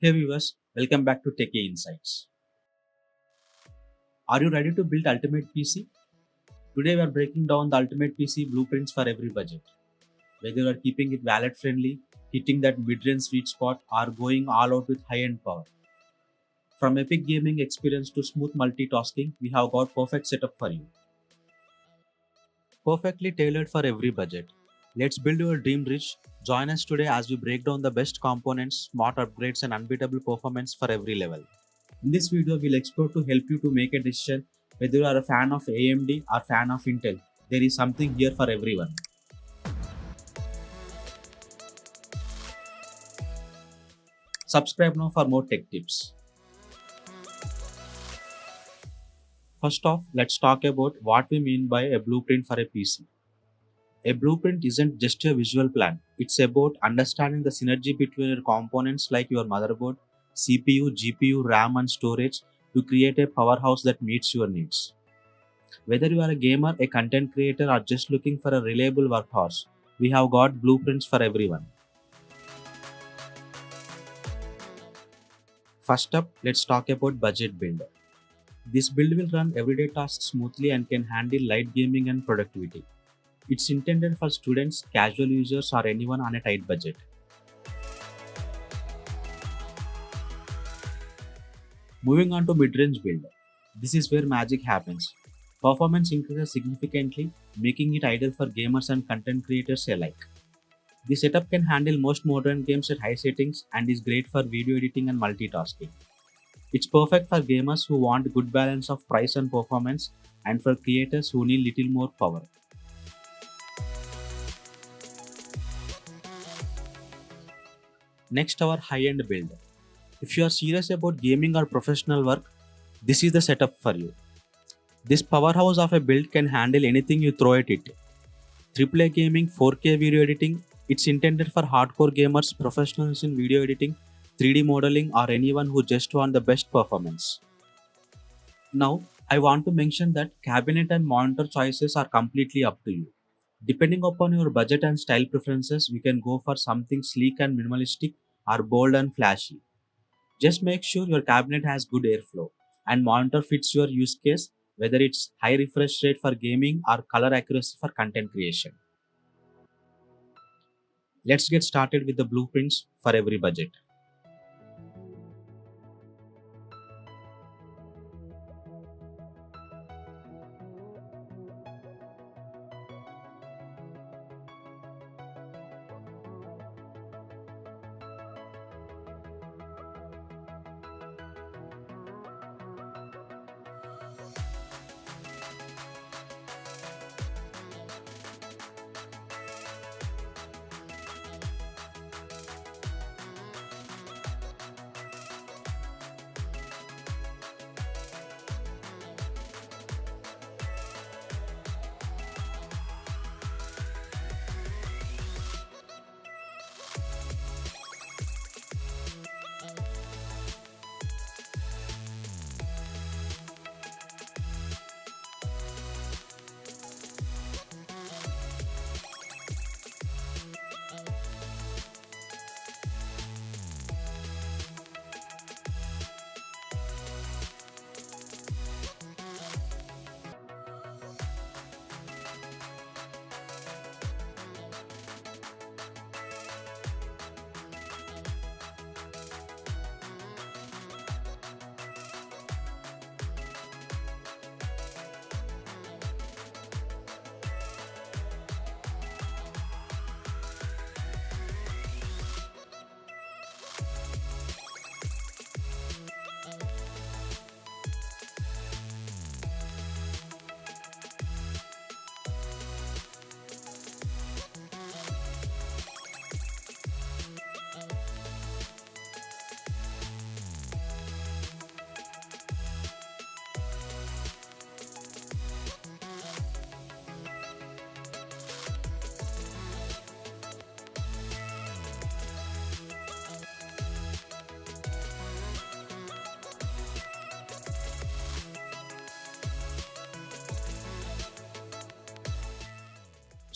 Hey viewers, welcome back to Techie Insights. Are you ready to build Ultimate PC? Today we are breaking down the Ultimate PC blueprints for every budget. Whether you are keeping it wallet friendly, hitting that mid-range sweet spot, or going all out with high-end power. From epic gaming experience to smooth multitasking, we have got perfect setup for you. Perfectly tailored for every budget. Let's build your dream rich. Join us today as we break down the best components, smart upgrades, and unbeatable performance for every level. In this video, we'll explore to help you to make a decision whether you are a fan of AMD or fan of Intel. There is something here for everyone. Subscribe now for more tech tips. First off, let's talk about what we mean by a blueprint for a PC. A blueprint isn't just a visual plan. It's about understanding the synergy between your components like your motherboard, CPU, GPU, RAM and storage to create a powerhouse that meets your needs. Whether you are a gamer, a content creator, or just looking for a reliable workhorse, we have got blueprints for everyone. First up, let's talk about budget build. This build will run everyday tasks smoothly and can handle light gaming and productivity. It's intended for students, casual users, or anyone on a tight budget. Moving on to mid-range build. This is where magic happens. Performance increases significantly, making it ideal for gamers and content creators alike. The setup can handle most modern games at high settings and is great for video editing and multitasking. It's perfect for gamers who want a good balance of price and performance and for creators who need little more power. Next, our high-end build. If you are serious about gaming or professional work, this is the setup for you. This powerhouse of a build can handle anything you throw at it. AAA gaming, 4K video editing, it's intended for hardcore gamers, professionals in video editing, 3D modeling, or anyone who just want the best performance. Now, I want to mention that cabinet and monitor choices are completely up to you. Depending upon your budget and style preferences, we can go for something sleek and minimalistic or bold and flashy. Just make sure your cabinet has good airflow and monitor fits your use case, whether it's high refresh rate for gaming or color accuracy for content creation. Let's get started with the blueprints for every budget.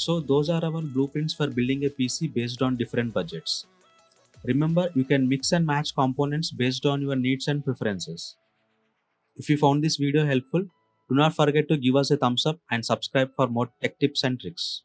So those are our blueprints for building a PC based on different budgets. Remember, you can mix and match components based on your needs and preferences. If you found this video helpful, do not forget to give us a thumbs up and subscribe for more tech tips and tricks.